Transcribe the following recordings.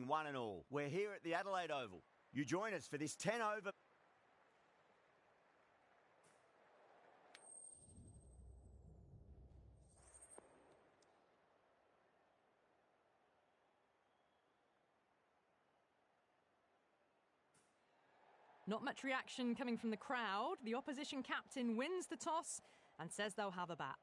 morning, one and all. We're here at the Adelaide Oval. You join us for this 10 over. Not much reaction coming from the crowd. The opposition captain wins the toss and says they'll have a bat.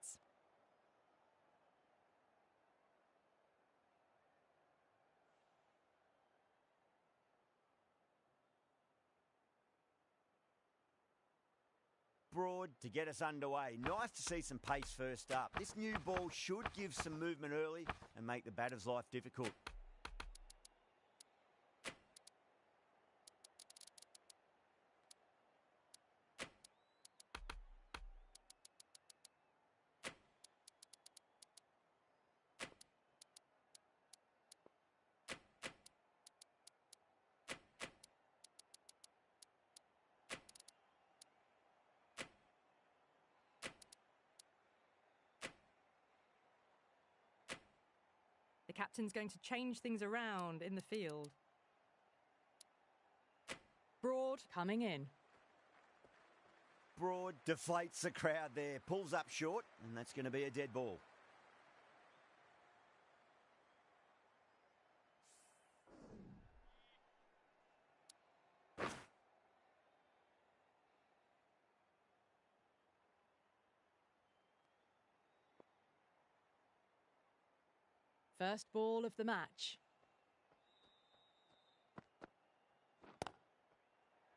Broad to get us underway. Nice to see some pace first up. This new ball should give some movement early and make the batter's life difficult. The captain's going to change things around in the field. Broad coming in. Broad deflates the crowd there, pulls up short, and that's going to be a dead ball. First ball of the match.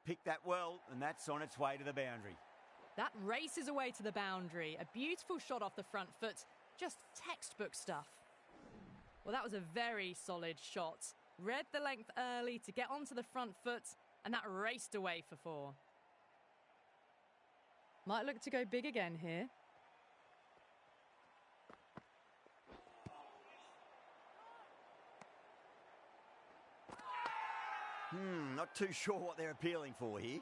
Picked that well, and that's on its way to the boundary. That races away to the boundary. A beautiful shot off the front foot. Just textbook stuff. Well, that was a very solid shot. Read the length early to get onto the front foot, and that raced away for 4. Might look to go big again here. Not too sure what they're appealing for here.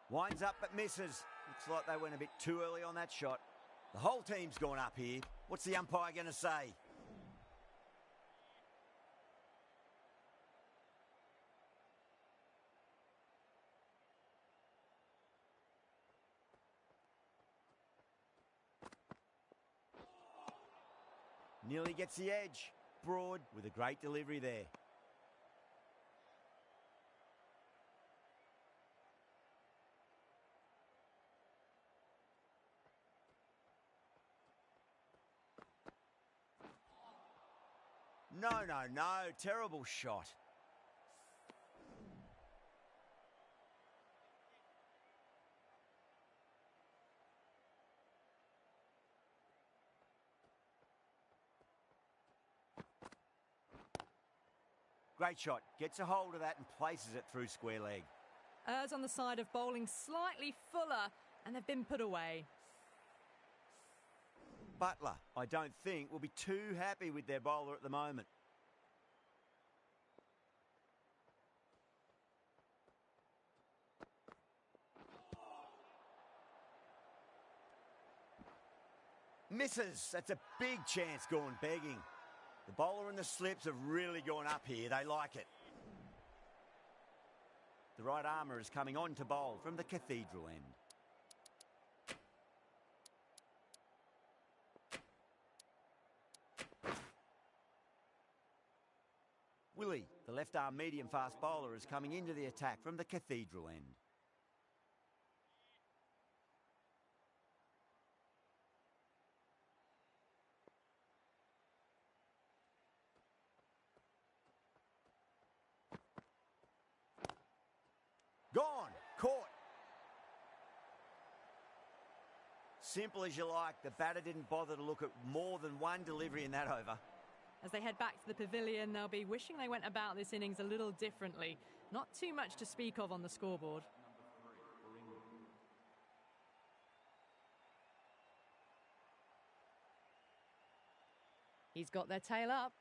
Winds up but misses. Looks like they went a bit too early on that shot. The whole team's gone up here. What's the umpire going to say? Nearly gets the edge. Broad with a great delivery there. No. Terrible shot. Great shot. Gets a hold of that and places it through square leg. Errs on the side of bowling slightly fuller, and they've been put away. Butler, I don't think, will be too happy with their bowler at the moment. Misses. That's a big chance gone begging. The bowler and the slips have really gone up here. They like it. The right armour is coming on to bowl from the cathedral end. Willie, the left-arm medium-fast bowler, is coming into the attack from the cathedral end. Gone. Caught. Simple as you like. The batter didn't bother to look at more than one delivery in that over. As they head back to the pavilion, they'll be wishing they went about this innings a little differently. Not too much to speak of on the scoreboard. He's got their tail up.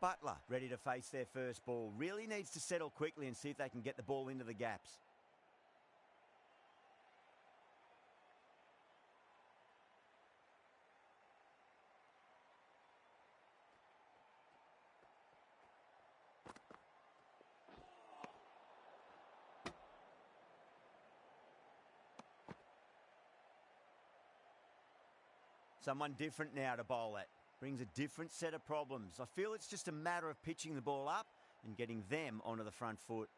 Butler ready to face their first ball. Really needs to settle quickly and see if they can get the ball into the gaps. Someone different now to bowl at. Brings a different set of problems. I feel it's just a matter of pitching the ball up and getting them onto the front foot.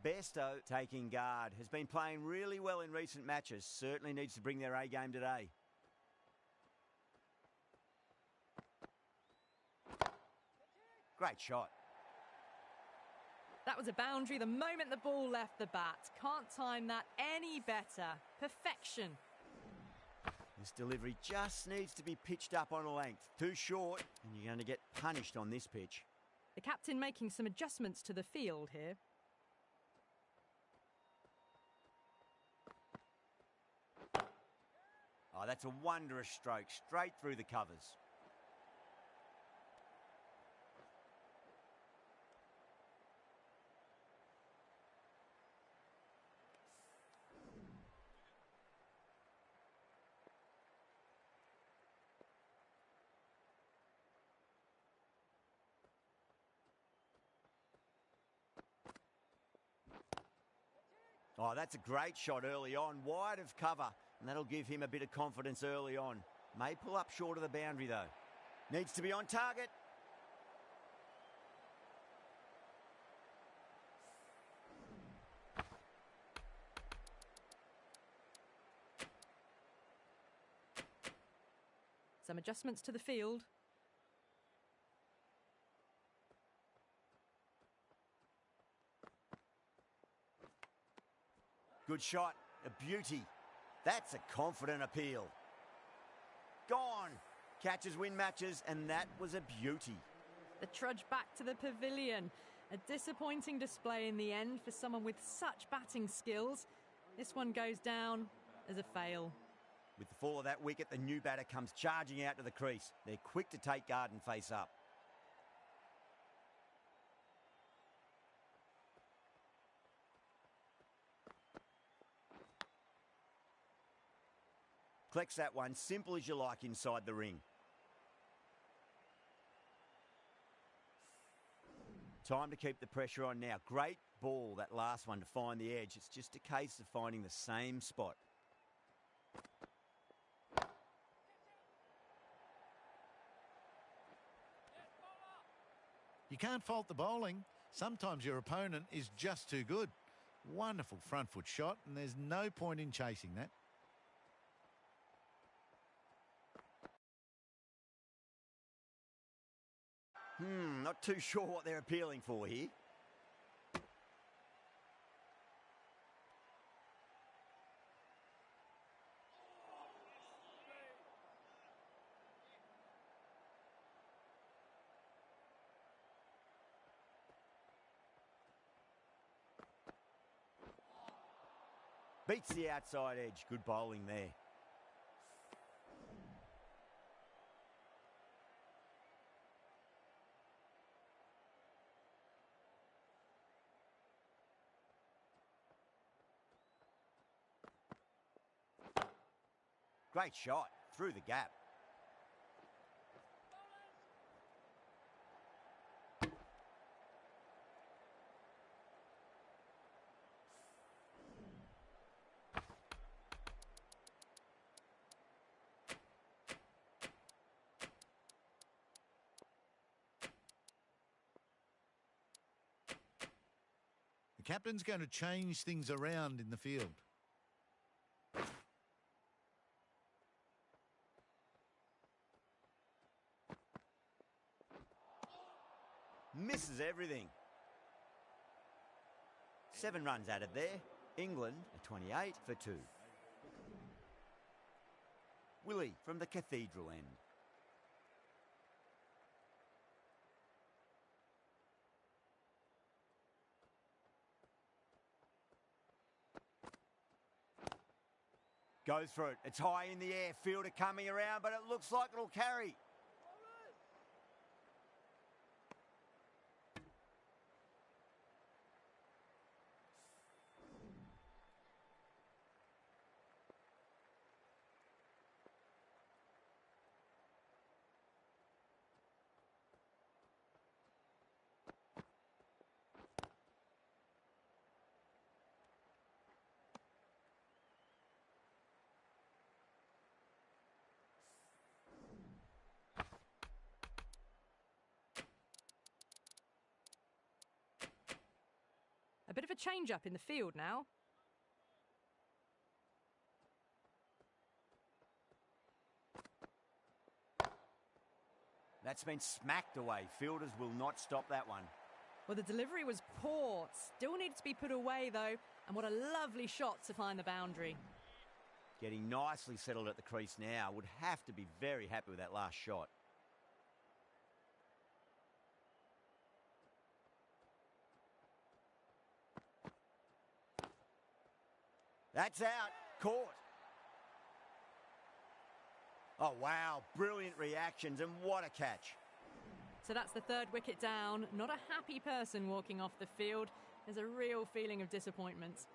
Besto taking guard. Has been playing really well in recent matches. Certainly needs to bring their A game today. Great shot. That was a boundary the moment the ball left the bat. Can't time that any better. Perfection. This delivery just needs to be pitched up on a length. Too short, and you're going to get punished on this pitch. The captain making some adjustments to the field here. Oh, that's a wondrous stroke, straight through the covers. Oh, that's a great shot early on, wide of cover, and that'll give him a bit of confidence early on. May pull up short of the boundary, though. Needs to be on target. Some adjustments to the field. Good shot, a beauty. That's a confident appeal. Gone. Catches win matches, and that was a beauty. The trudge back to the pavilion. A disappointing display in the end for someone with such batting skills. This one goes down as a fail. With the fall of that wicket, the new batter comes charging out to the crease. They're quick to take guard and face up. Collects that one, simple as you like inside the ring. Time to keep the pressure on now. Great ball, that last one, to find the edge. It's just a case of finding the same spot. You can't fault the bowling. Sometimes your opponent is just too good. Wonderful front foot shot, and there's no point in chasing that. Not too sure what they're appealing for here. Beats the outside edge. Good bowling there. Great shot through the gap. The captain's going to change things around in the field. Misses everything. 7 runs added there. England a 28 for 2. Willie from the Cathedral end. Goes for it. It's high in the air. Fielder coming around, but it looks like it'll carry. A bit of a change-up in the field now. That's been smacked away. Fielders will not stop that one. Well, the delivery was poor. Still needed to be put away, though. And what a lovely shot to find the boundary. Getting nicely settled at the crease now. Would have to be very happy with that last shot. That's out. Caught. Oh, wow. Brilliant reactions, and what a catch. So that's the third wicket down. Not a happy person walking off the field. There's a real feeling of disappointment.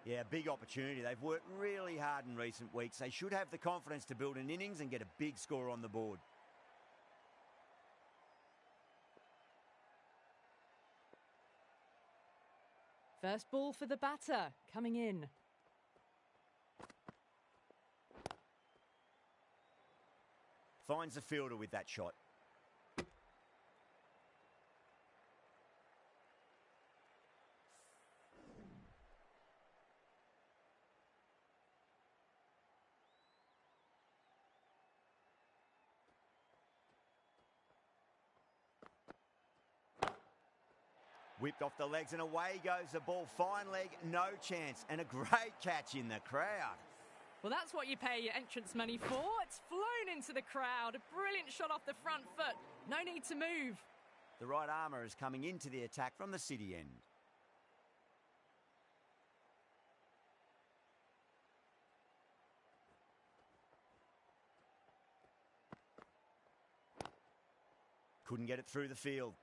Yeah, big opportunity. They've worked really hard in recent weeks. They should have the confidence to build an innings and get a big score on the board. First ball for the batter, coming in. Finds the fielder with that shot. Whipped off the legs and away goes the ball. Fine leg, no chance. And a great catch in the crowd. Well, that's what you pay your entrance money for. It's flown into the crowd. A brilliant shot off the front foot. No need to move. The right armour is coming into the attack from the city end. Couldn't get it through the field.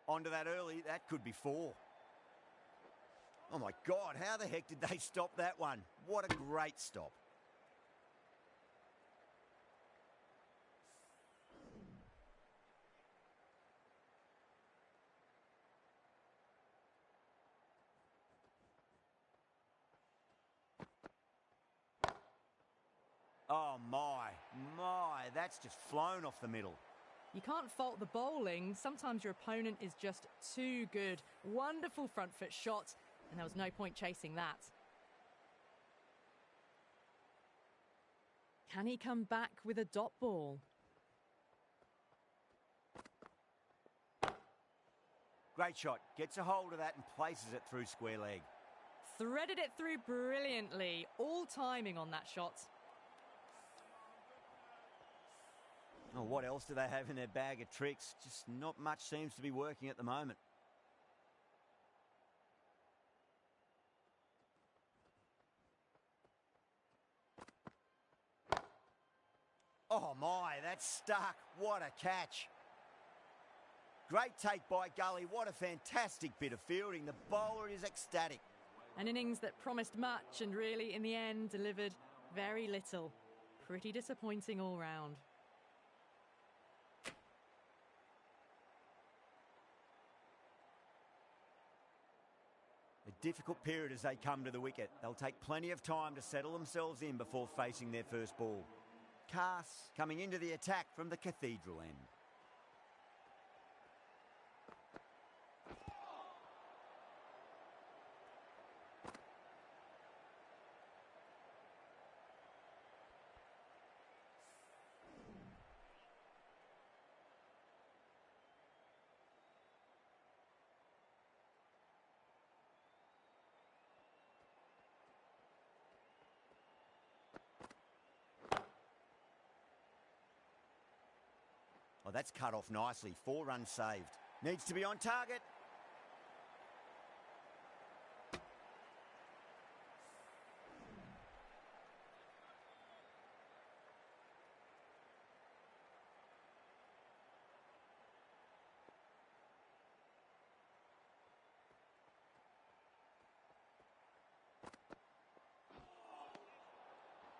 Onto that early, that could be 4. Oh my God, how the heck did they stop that one? What a great stop. Oh my, that's just flown off the middle. You can't fault the bowling. Sometimes your opponent is just too good. Wonderful front foot shot, and there was no point chasing that. Can he come back with a dot ball? Great shot. Gets a hold of that and places it through square leg. Threaded it through brilliantly. All timing on that shot. Oh, what else do they have in their bag of tricks? Just not much seems to be working at the moment. Oh my, that's stuck. What a catch. Great take by Gully. What a fantastic bit of fielding. The bowler is ecstatic. An innings that promised much and really, in the end, delivered very little. Pretty disappointing all round. A difficult period as they come to the wicket. They'll take plenty of time to settle themselves in before facing their first ball. Cass coming into the attack from the Cathedral end. Oh, that's cut off nicely. 4 runs saved. Needs to be on target.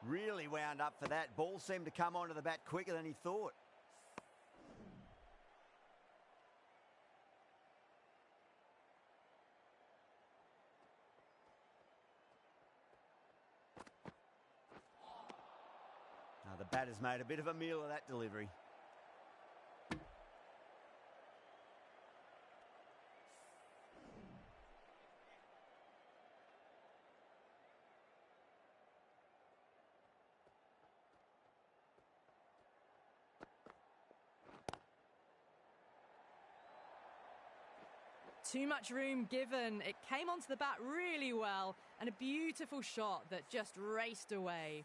Really wound up for that. Ball seemed to come onto the bat quicker than he thought. Now the batter's made a bit of a meal of that delivery. Too much room given. It came onto the bat really well, and a beautiful shot that just raced away.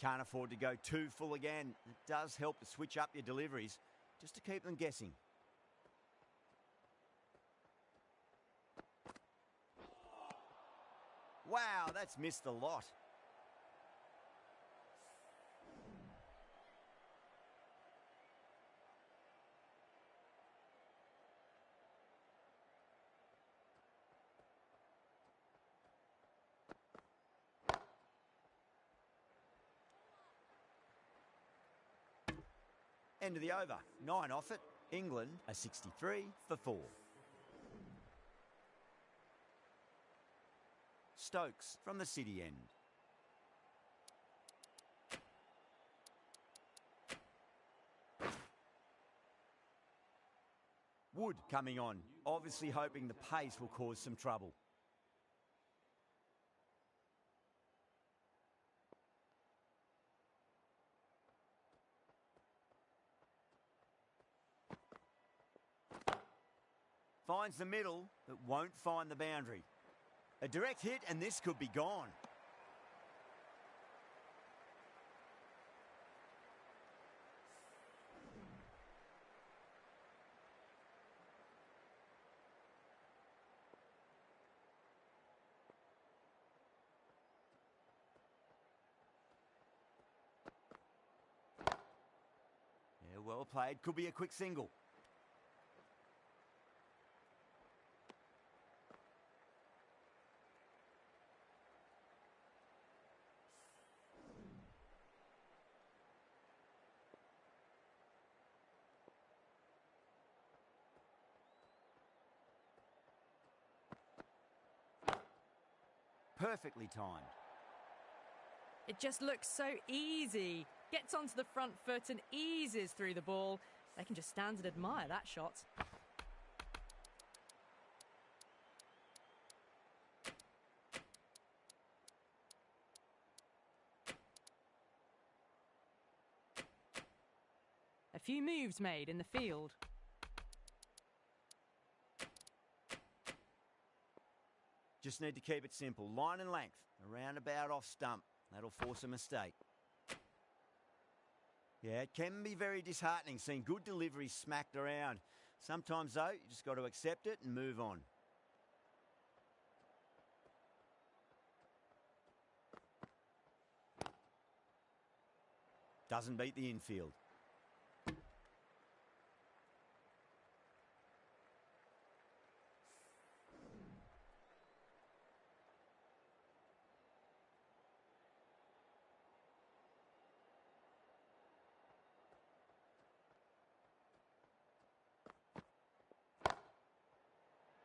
Can't afford to go too full again. It does help to switch up your deliveries, just to keep them guessing. Wow, that's missed a lot. End of the over. 9 off it. England are 63 for 4. Stokes from the City end. Wood coming on, obviously hoping the pace will cause some trouble. Finds the middle, but won't find the boundary. A direct hit, and this could be gone. Yeah, well played. Could be a quick single. Perfectly timed. It just looks so easy. Gets onto the front foot and eases through the ball. They can just stand and admire that shot. A few moves made in the field. Just need to keep it simple. Line and length. Around about off stump. That'll force a mistake. Yeah, it can be very disheartening seeing good deliveries smacked around. Sometimes, though, you just got to accept it and move on. Doesn't beat the infield.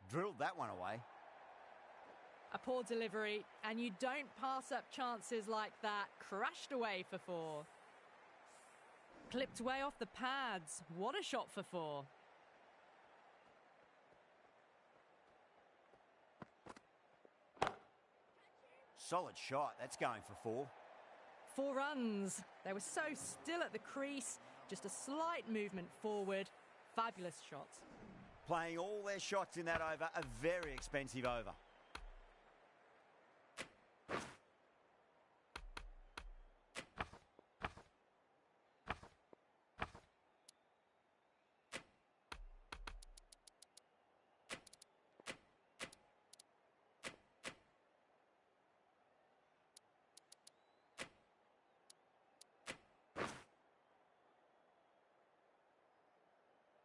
Drilled that one away. A poor delivery, and you don't pass up chances like that. Crashed away for 4. Clipped way off the pads. What a shot for 4. Solid shot. That's going for 4. 4 runs. They were so still at the crease. Just a slight movement forward. Fabulous shot. Playing all their shots in that over. A very expensive over.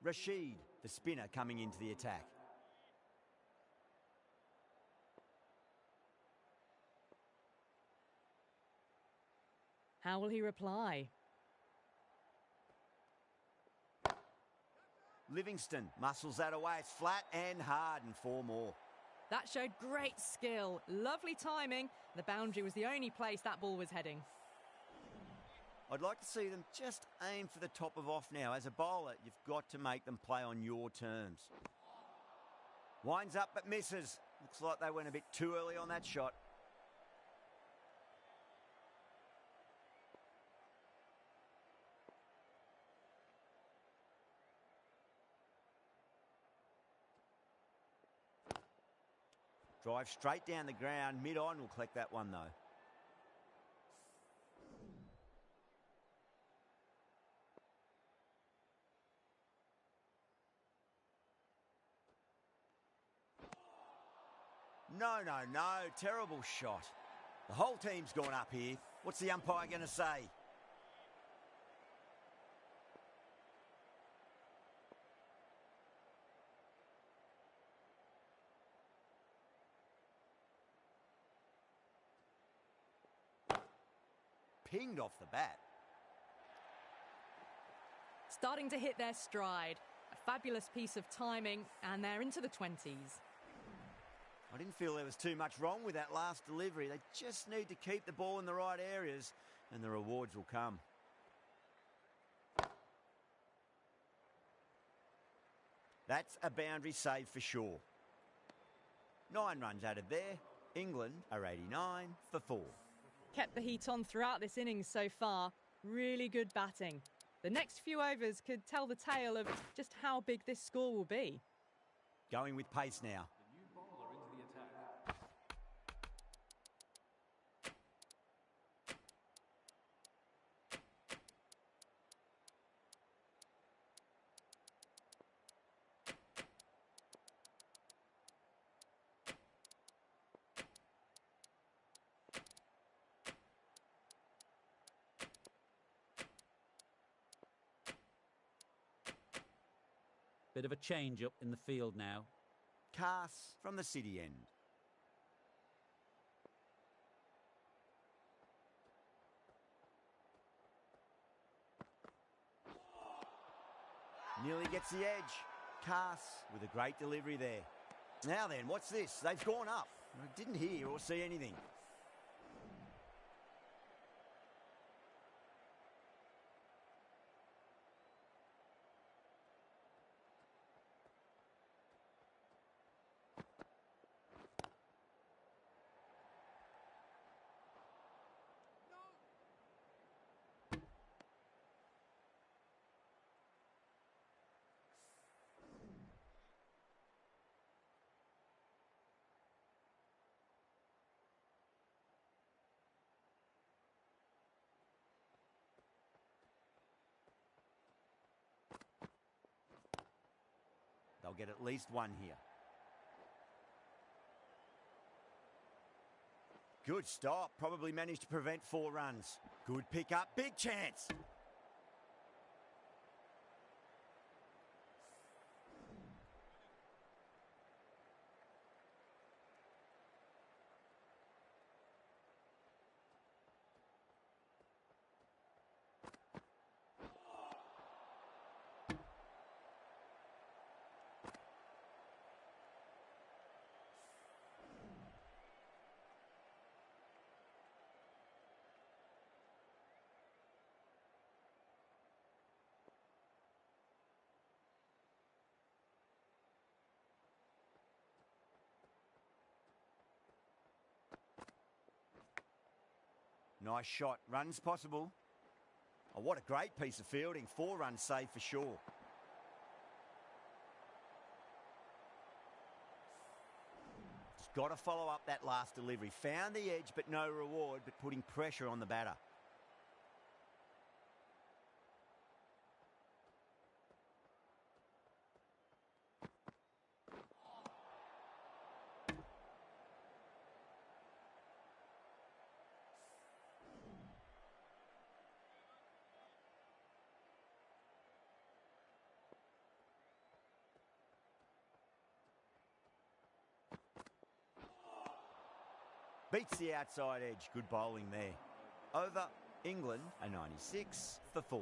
Rashid, the spinner, coming into the attack. How will he reply? Livingston muscles that away. It's flat and hard, and 4 more. That showed great skill. Lovely timing. The boundary was the only place that ball was heading. I'd like to see them just aim for the top of off now. As a bowler, you've got to make them play on your terms. Winds up but misses. Looks like they went a bit too early on that shot. Drive straight down the ground. Mid-on will collect that one, though. No. Terrible shot. The whole team's gone up here. What's the umpire going to say? Pinged off the bat. Starting to hit their stride. A fabulous piece of timing, and they're into the 20s. I didn't feel there was too much wrong with that last delivery. They just need to keep the ball in the right areas, and the rewards will come. That's a boundary save for sure. 9 runs added there. England are 89 for 4. Kept the heat on throughout this innings so far. Really good batting. The next few overs could tell the tale of just how big this score will be. Going with pace now. Bit of a change up in the field now. Cass from the city end. Nearly gets the edge. Cass with a great delivery there. Now then, what's this? They've gone up. I didn't hear or see anything. They'll get at least one here. Good stop. Probably managed to prevent 4 runs. Good pick up. Big chance. Nice shot. Runs possible. Oh, what a great piece of fielding. 4 runs saved for sure. Just got to follow up that last delivery. Found the edge, but no reward, but putting pressure on the batter. Beats the outside edge. Good bowling there. Over England, a 96 for 4.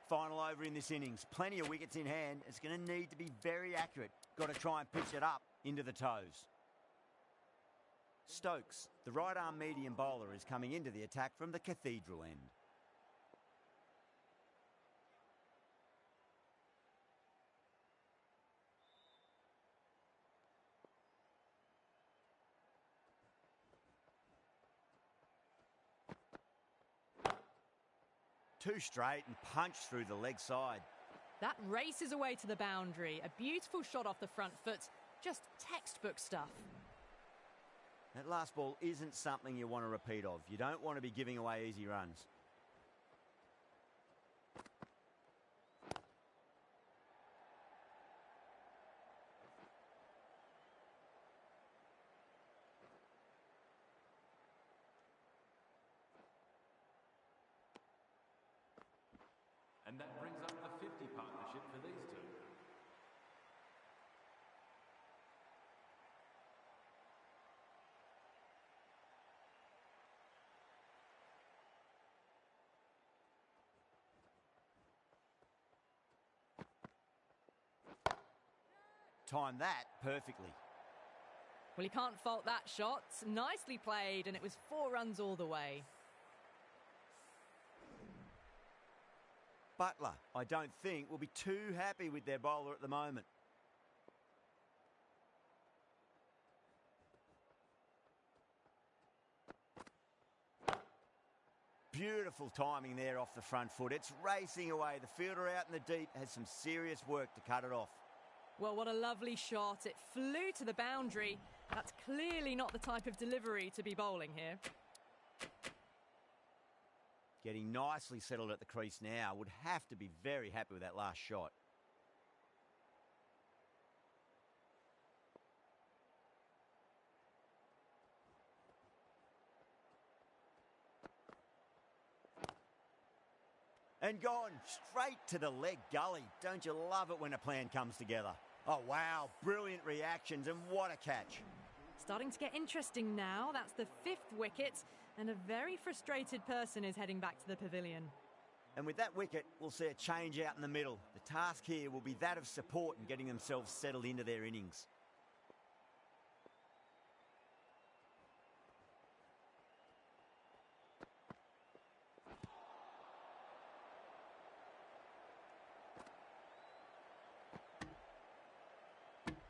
Final over in this innings. Plenty of wickets in hand. It's going to need to be very accurate. Got to try and pitch it up into the toes. Stokes, the right arm medium bowler, is coming into the attack from the cathedral end. Two straight and punch through the leg side. That races away to the boundary. A beautiful shot off the front foot. Just textbook stuff. That last ball isn't something you want to repeat of. You don't want to be giving away easy runs. And that brings up the 50 partnership for these two. Timed that perfectly. Well, you can't fault that shot. Nicely played, and it was 4 runs all the way. Butler, I don't think, will be too happy with their bowler at the moment. Beautiful timing there off the front foot. It's racing away. The fielder out in the deep has some serious work to cut it off. Well, what a lovely shot. It flew to the boundary. That's clearly not the type of delivery to be bowling here. Getting nicely settled at the crease now. Would have to be very happy with that last shot. And gone straight to the leg gully. Don't you love it when a plan comes together? Oh, wow. Brilliant reactions, and what a catch. Starting to get interesting now. That's the 5th wicket, and a very frustrated person is heading back to the pavilion. And with that wicket, we'll see a change out in the middle. The task here will be that of support and getting themselves settled into their innings.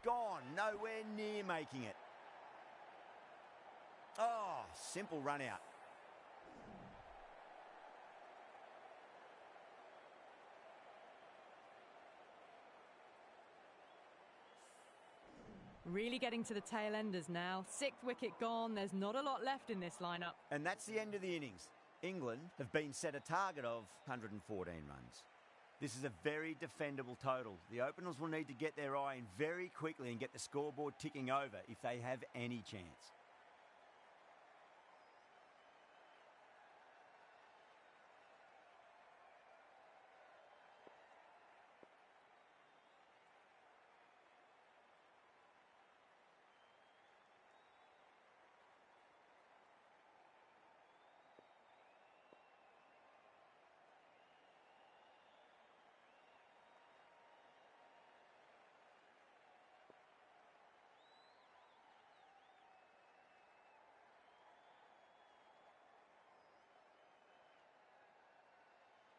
Gone, nowhere near making it. Oh, simple run out. Really getting to the tail enders now. 6th wicket gone. There's not a lot left in this lineup. And that's the end of the innings. England have been set a target of 114 runs. This is a very defendable total. The openers will need to get their eye in very quickly and get the scoreboard ticking over if they have any chance.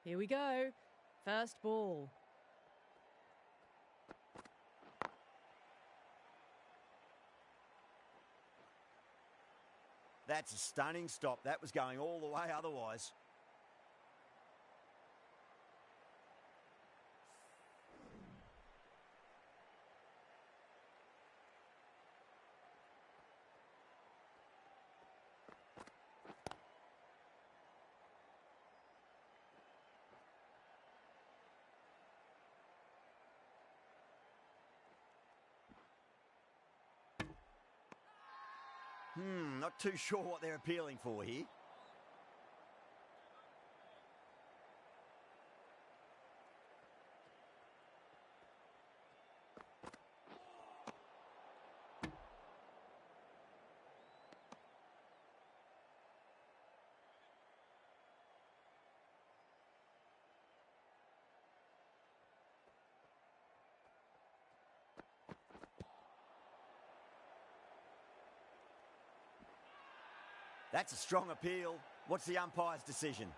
Here we go. First ball. That's a stunning stop. That was going all the way otherwise. Not too sure what they're appealing for here. That's a strong appeal. What's the umpire's decision?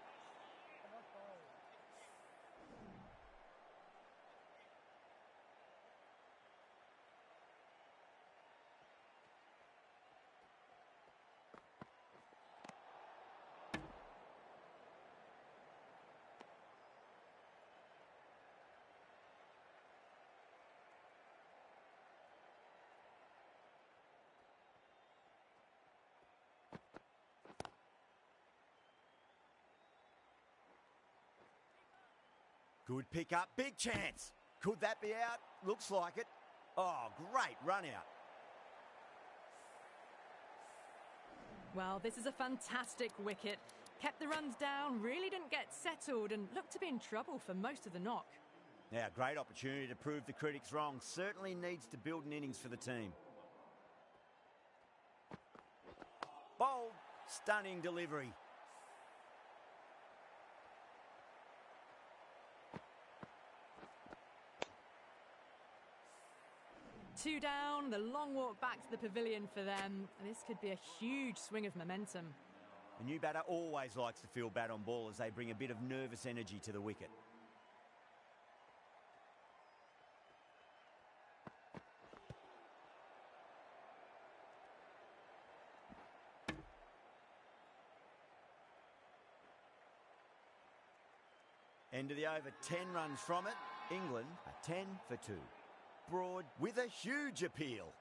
Good pick up, big chance. Could that be out? Looks like it. Oh, great run out. Well, this is a fantastic wicket. Kept the runs down, really didn't get settled and looked to be in trouble for most of the knock. Now, great opportunity to prove the critics wrong. Certainly needs to build an innings for the team. Bold, stunning delivery. Two down, the long walk back to the pavilion for them. This could be a huge swing of momentum. A new batter always likes to feel bat on ball as they bring a bit of nervous energy to the wicket. End of the over, 10 runs from it. England are 10 for 2. Broad with a huge appeal.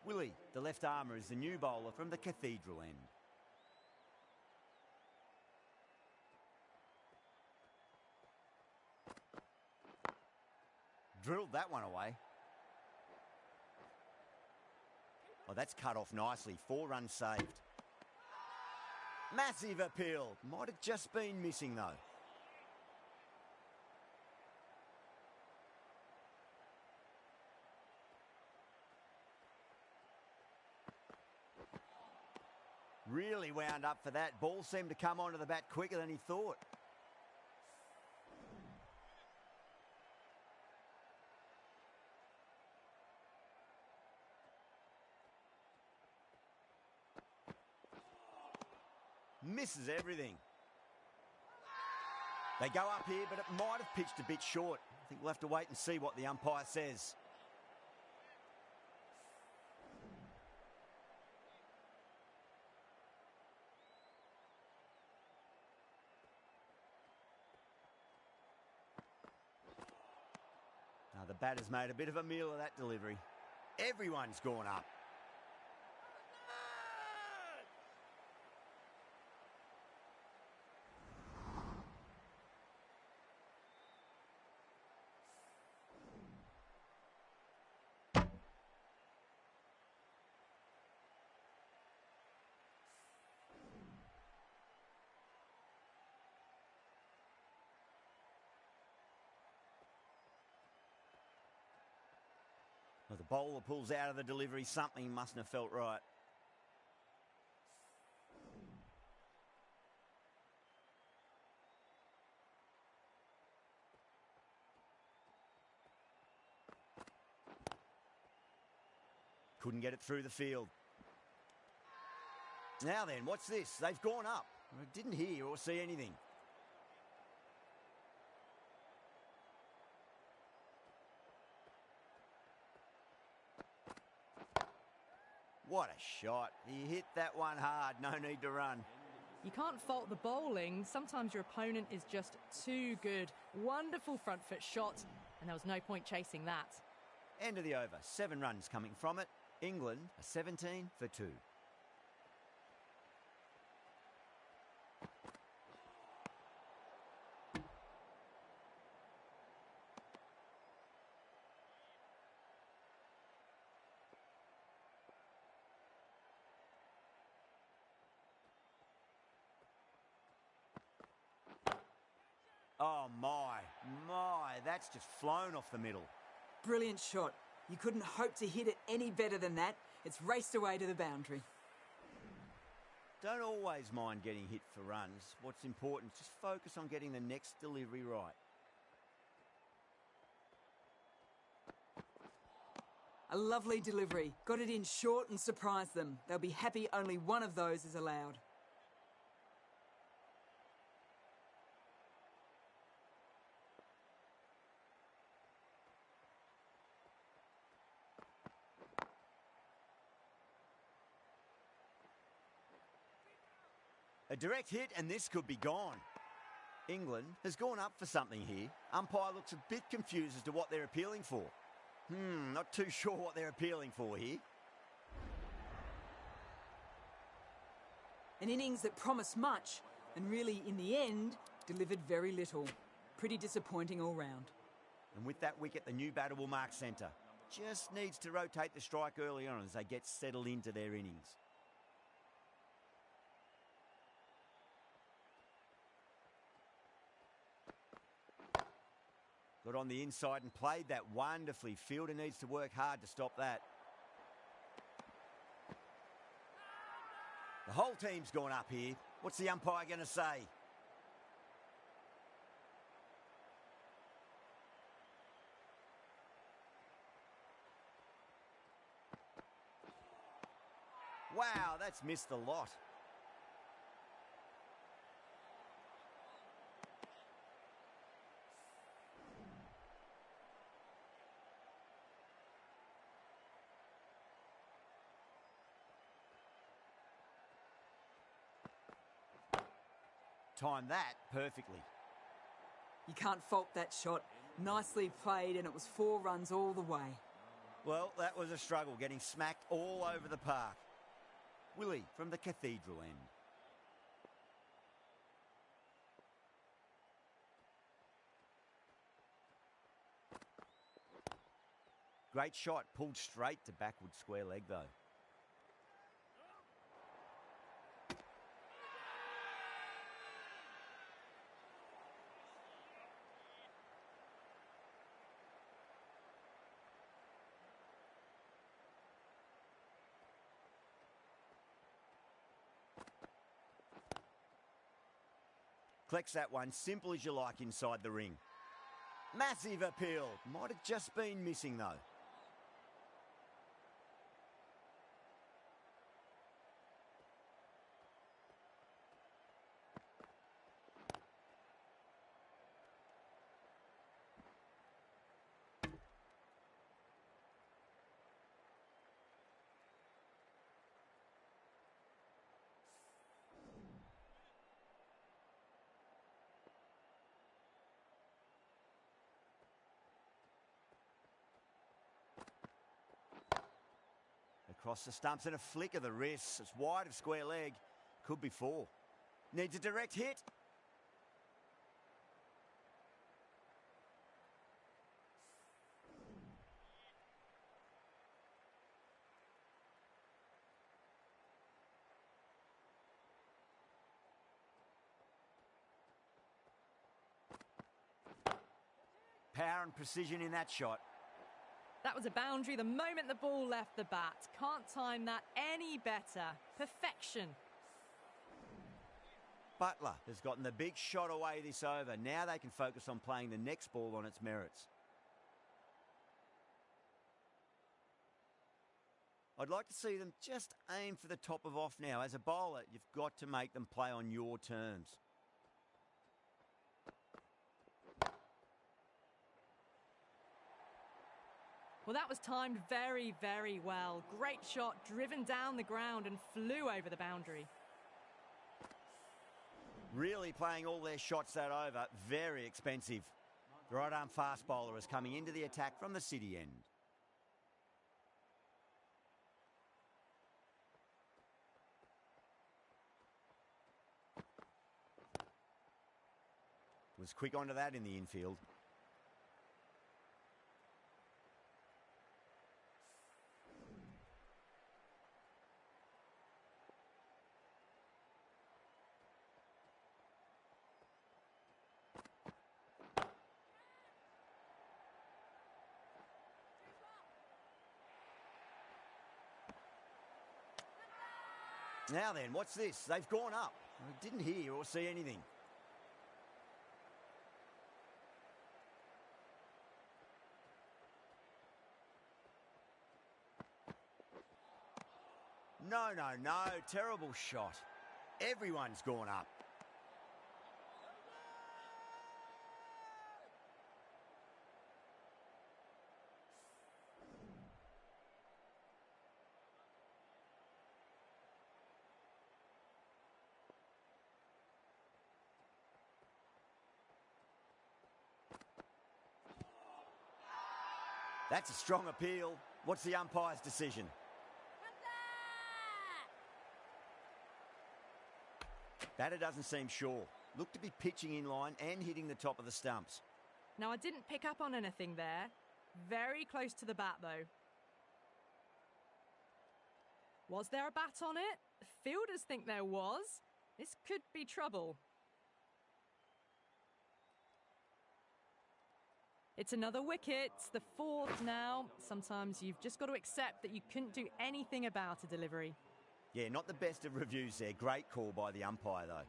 Willie, the left armour, is the new bowler from the Cathedral end. Drilled that one away. Oh, that's cut off nicely. 4 runs saved. Massive appeal. Might have just been missing though. Really wound up for that. Ball seemed to come onto the bat quicker than he thought. Misses everything. They go up here, but it might have pitched a bit short. I think we'll have to wait and see what the umpire says. Now the batter's made a bit of a meal of that delivery. Everyone's gone up. Well, the bowler pulls out of the delivery. Something mustn't have felt right. Couldn't get it through the field. Now then, what's this? They've gone up. I didn't hear or see anything. What a shot. He hit that one hard. No need to run. You can't fault the bowling. Sometimes your opponent is just too good. Wonderful front foot shot, and there was no point chasing that. End of the over. 7 runs coming from it. England are 17 for 2. Oh, my, that's just flown off the middle. Brilliant shot. You couldn't hope to hit it any better than that. It's raced away to the boundary. Don't always mind getting hit for runs. What's important is just focus on getting the next delivery right. A lovely delivery. Got it in short and surprised them. They'll be happy only one of those is allowed. A direct hit and this could be gone. England has gone up for something here. Umpire looks a bit confused as to what they're appealing for. Not too sure what they're appealing for here. An innings that promised much and really, in the end, delivered very little. Pretty disappointing all round. And with that wicket, the new batter will mark centre. Just needs to rotate the strike early on as they get settled into their innings. Got on the inside and played that wonderfully. Fielder needs to work hard to stop that. The whole team's gone up here. What's the umpire going to say? Wow, that's missed the lot. Timed that perfectly. You can't fault that shot. Nicely played, and it was 4 runs all the way. Well, that was a struggle, getting smacked all over the park. Willie from the Cathedral end. Great shot, pulled straight to backward square leg though. Collects that one, simple as you like inside the ring. Massive appeal. Might have just been missing though. Across the stumps and a flick of the wrist. It's wide of square leg. Could be 4. Needs a direct hit. Power and precision in that shot. That was a boundary the moment the ball left the bat. Can't time that any better. Perfection. Butler has gotten the big shot away this over. Now they can focus on playing the next ball on its merits. I'd like to see them just aim for the top of off now. As a bowler, you've got to make them play on your terms. Well, Well, that was timed very, very well. Great shot, driven down the ground and flew over the boundary. Really playing all their shots that over. Very expensive. The right arm fast bowler is coming into the attack from the city end. Was quick onto that in the infield. Now then, what's this? They've gone up. I didn't hear or see anything. No, no, no. Terrible shot. Everyone's gone up. That's a strong appeal. What's the umpire's decision? Batter doesn't seem sure. Looked to be pitching in line and hitting the top of the stumps. Now, I didn't pick up on anything there. Very close to the bat, though. Was there a bat on it? Fielders think there was. This could be trouble. It's another wicket, the fourth now. Sometimes you've just got to accept that you couldn't do anything about a delivery. Yeah, not the best of reviews there. Great call by the umpire, though.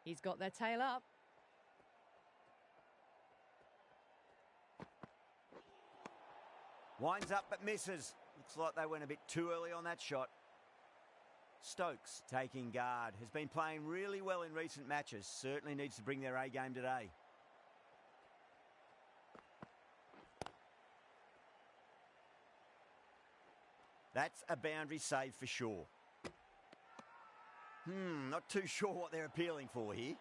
He's got their tail up. Winds up but misses. Looks like they went a bit too early on that shot. Stokes taking guard. Has been playing really well in recent matches. Certainly needs to bring their A game today. That's a boundary save for sure. Not too sure what they're appealing for here.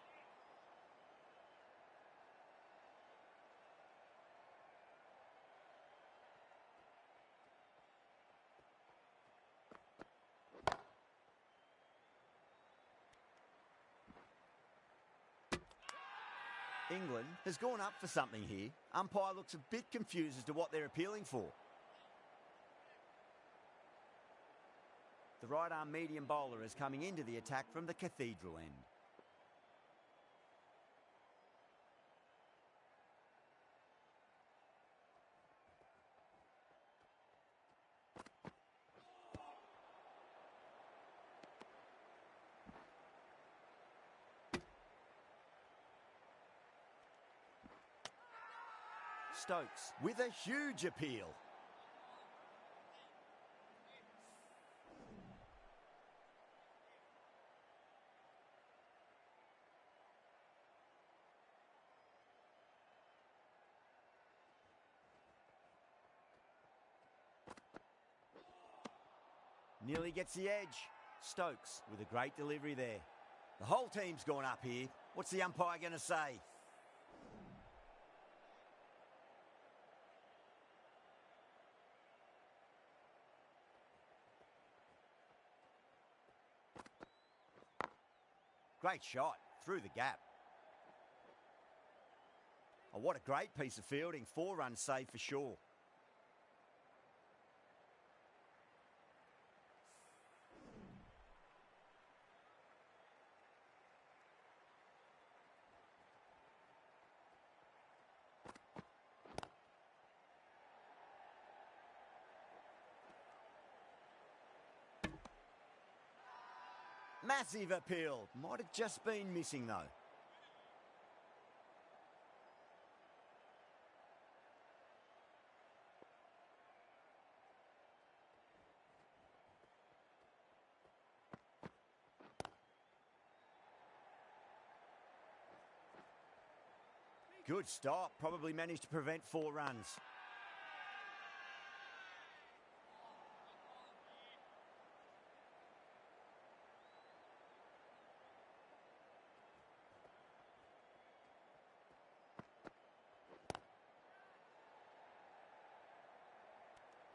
England has gone up for something here. Umpire looks a bit confused as to what they're appealing for. The right arm medium bowler is coming into the attack from the cathedral end. Stokes with a huge appeal. Nearly gets the edge. Stokes with a great delivery there. The whole team's gone up here. What's the umpire going to say? Great shot through the gap. Oh, what a great piece of fielding. 4 runs saved for sure. Massive appeal. Might have just been missing though. Good stop. Probably managed to prevent 4 runs.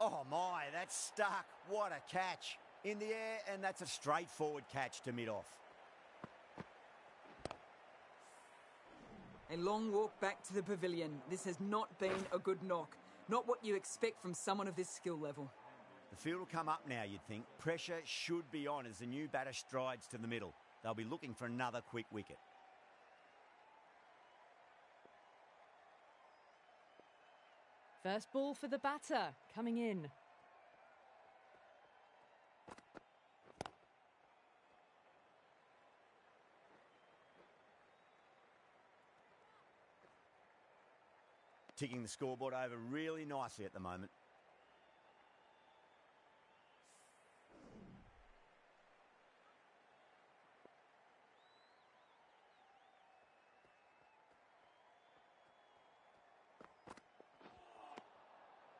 Oh my, that's stuck. What a catch. In the air, and that's a straightforward catch to mid-off. A long walk back to the pavilion. This has not been a good knock. Not what you expect from someone of this skill level. The field will come up now, you'd think. Pressure should be on as the new batter strides to the middle. They'll be looking for another quick wicket. First ball for the batter, coming in. Ticking the scoreboard over really nicely at the moment.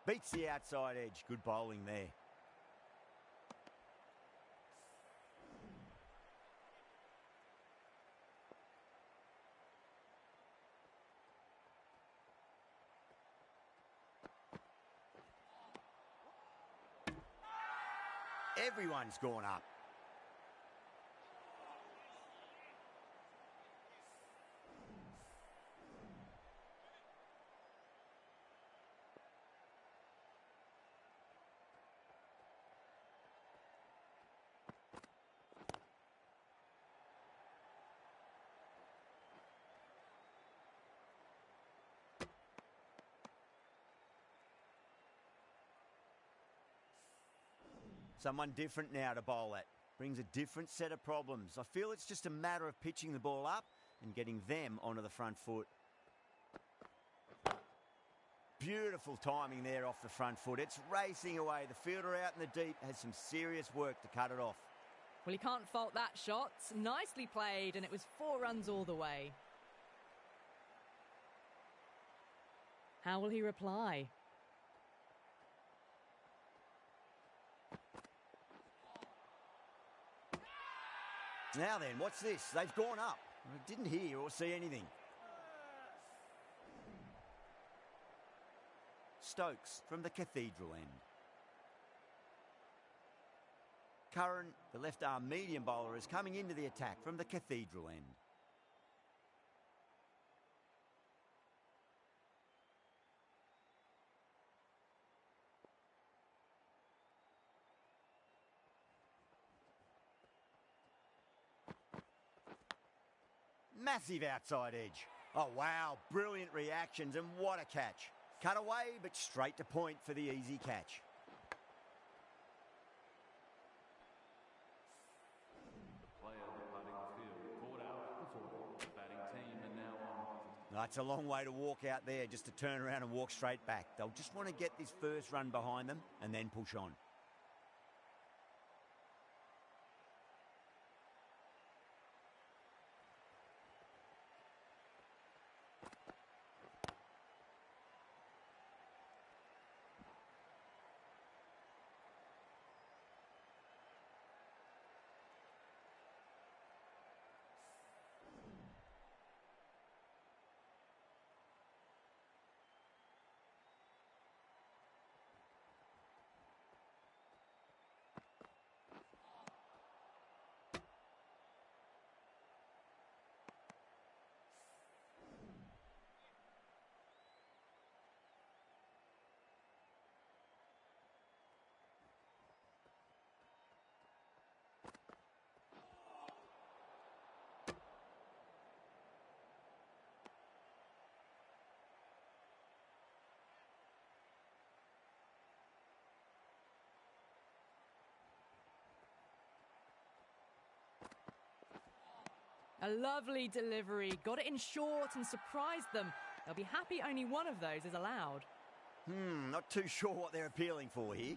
Beats the outside edge. Good bowling there. Everyone's gone up. Someone different now to bowl at. Brings a different set of problems. I feel it's just a matter of pitching the ball up and getting them onto the front foot. Beautiful timing there off the front foot. It's racing away. The fielder out in the deep has some serious work to cut it off. Well, you can't fault that shot. Nicely played, and it was 4 runs all the way. How will he reply? Now then, what's this? They've gone up. I didn't hear or see anything. Stokes from the Cathedral end. Curran, the left-arm medium bowler, is coming into the attack from the Cathedral end. Massive outside edge. Oh, wow. Brilliant reactions, and what a catch. Cut away, but straight to point for the easy catch. Player departing the field, caught out before the batting team and now on. That's a long way to walk out there just to turn around and walk straight back. They'll just want to get this first run behind them and then push on. A lovely delivery. Got it in short and surprised them. They'll be happy only one of those is allowed. Not too sure what they're appealing for here.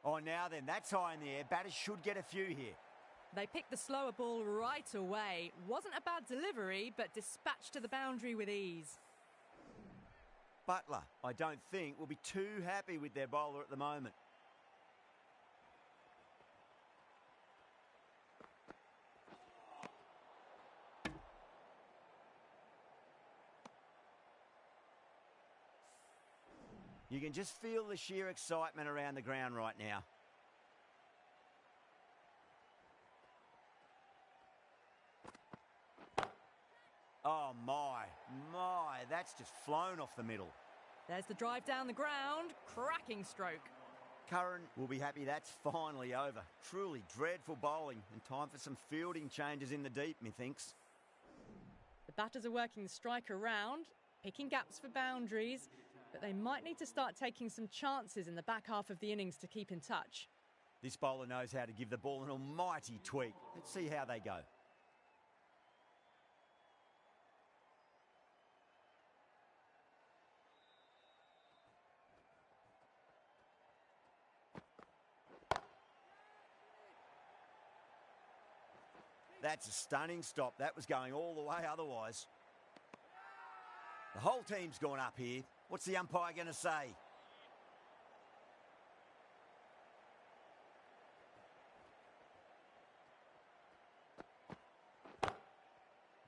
Oh, now then, that's high in the air. Batters should get a few here. They picked the slower ball right away. Wasn't a bad delivery, but dispatched to the boundary with ease. Butler, I don't think, will be too happy with their bowler at the moment. You can just feel the sheer excitement around the ground right now. Oh, my, that's just flown off the middle. There's the drive down the ground. Cracking stroke. Curran will be happy that's finally over. Truly dreadful bowling and time for some fielding changes in the deep, methinks. The batters are working the strike around, picking gaps for boundaries, but they might need to start taking some chances in the back half of the innings to keep in touch. This bowler knows how to give the ball an almighty tweak. Let's see how they go. That's a stunning stop. That was going all the way otherwise. The whole team's gone up here. What's the umpire going to say?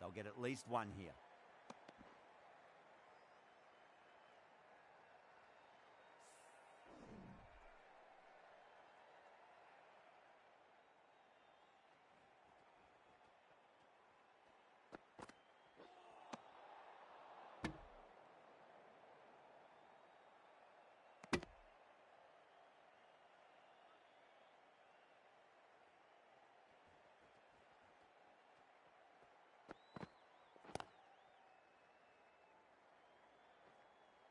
They'll get at least one here.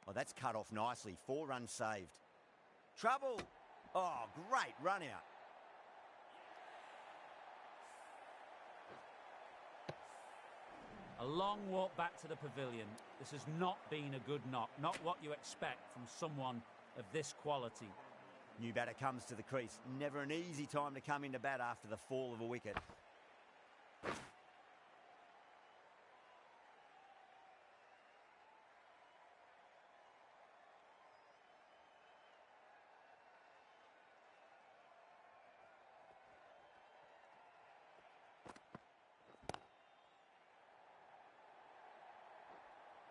Oh, that's cut off nicely. 4 runs saved. Trouble. Oh, great run out. A long walk back to the pavilion. This has not been a good knock. Not what you expect from someone of this quality. New batter comes to the crease. Never an easy time to come into bat after the fall of a wicket.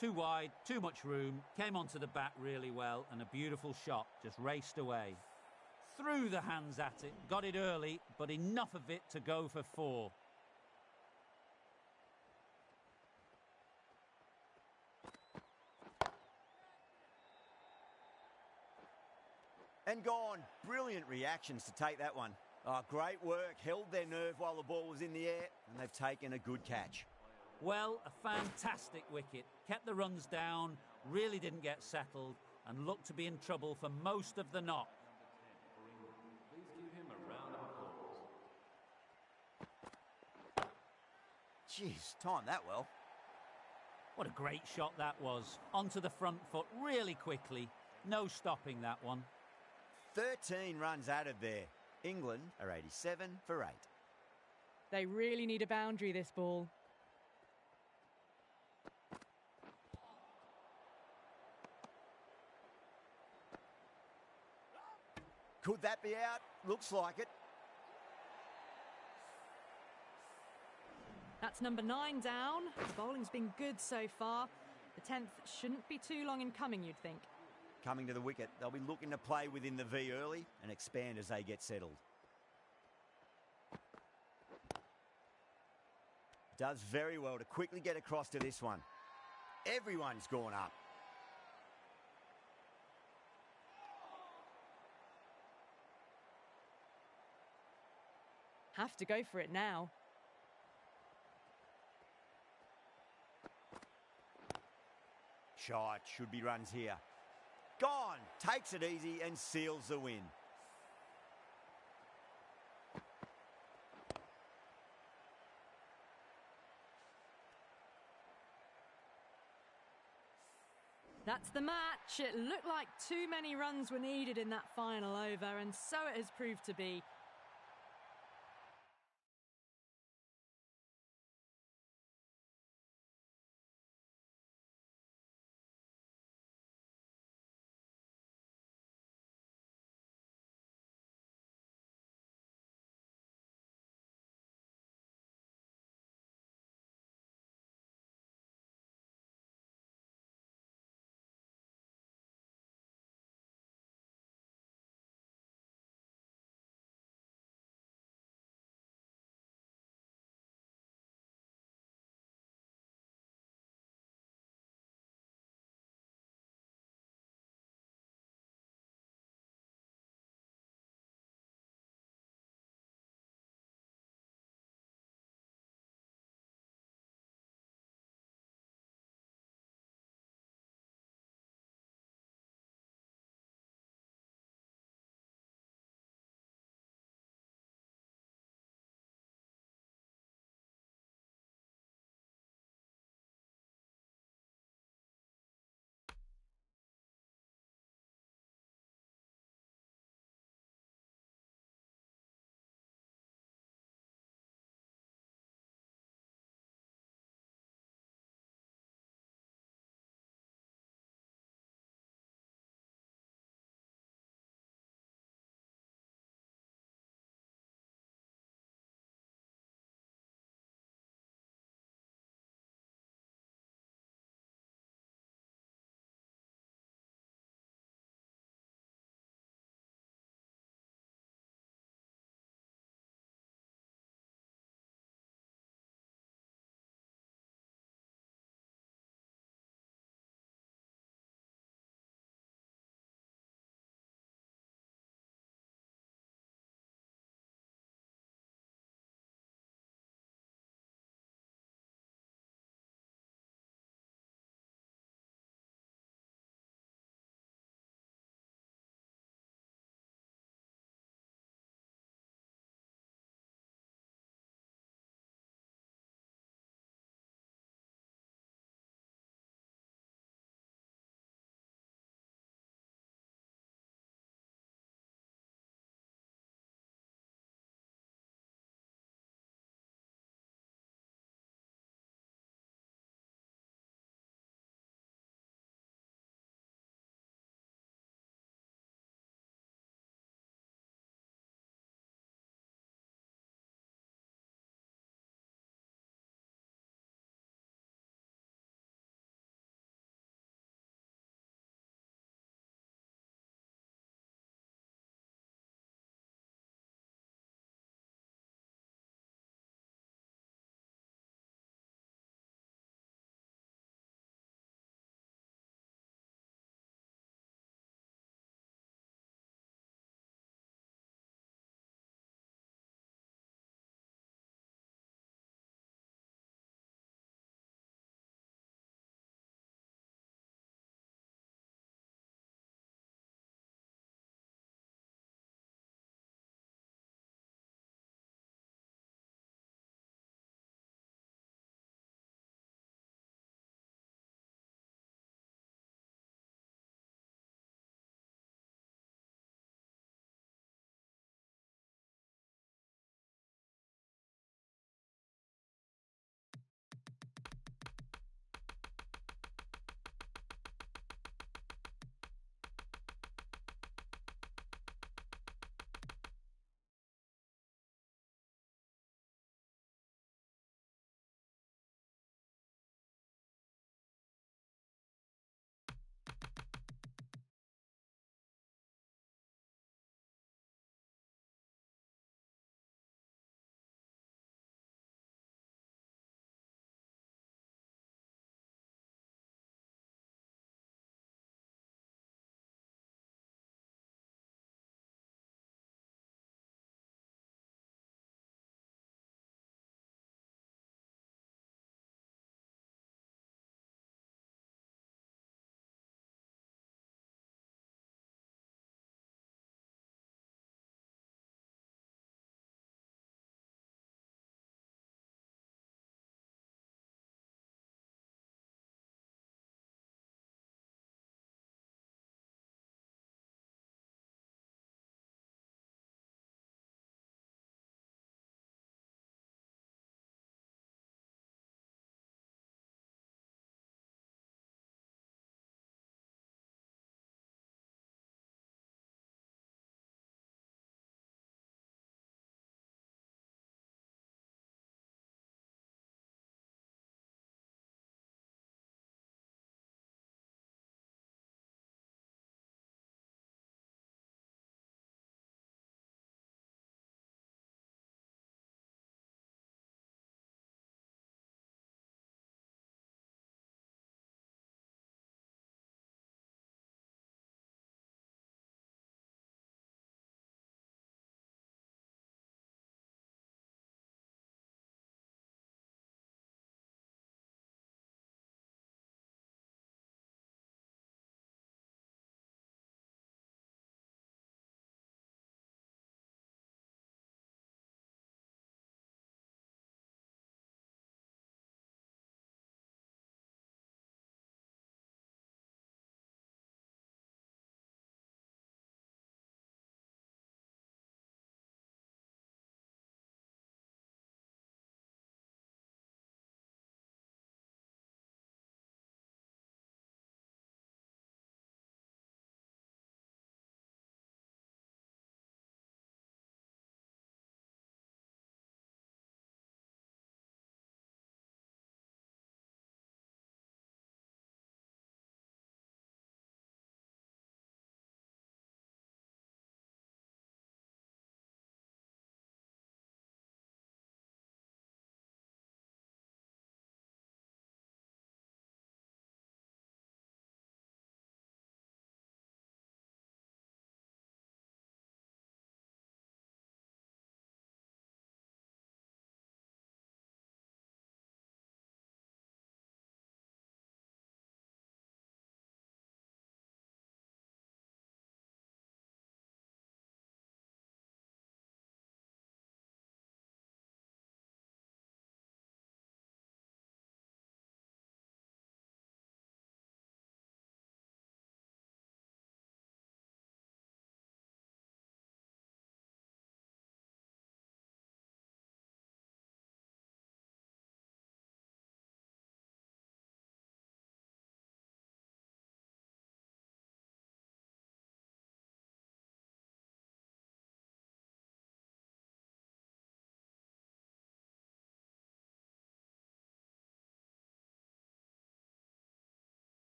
Too wide, too much room, came onto the bat really well, and a beautiful shot just raced away. Threw the hands at it, got it early, but enough of it to go for 4. And gone. Brilliant reactions to take that one. Oh, great work. Held their nerve while the ball was in the air, and they've taken a good catch. Well, a fantastic wicket. Kept the runs down, really didn't get settled, and looked to be in trouble for most of the knock. Please give him a round of applause. Jeez, timed that well. What a great shot that was. Onto the front foot really quickly. No stopping that one. 13 runs added there. England are 87 for 8. They really need a boundary, this ball. Could that be out? Looks like it. That's number 9 down. The bowling's been good so far. The 10th shouldn't be too long in coming, you'd think. Coming to the wicket, they'll be looking to play within the V early and expand as they get settled. Does very well to quickly get across to this one. Everyone's gone up. Have to go for it now. Shot, should be runs here. Gone, takes it easy and seals the win. That's the match. It looked like too many runs were needed in that final over, and so it has proved to be.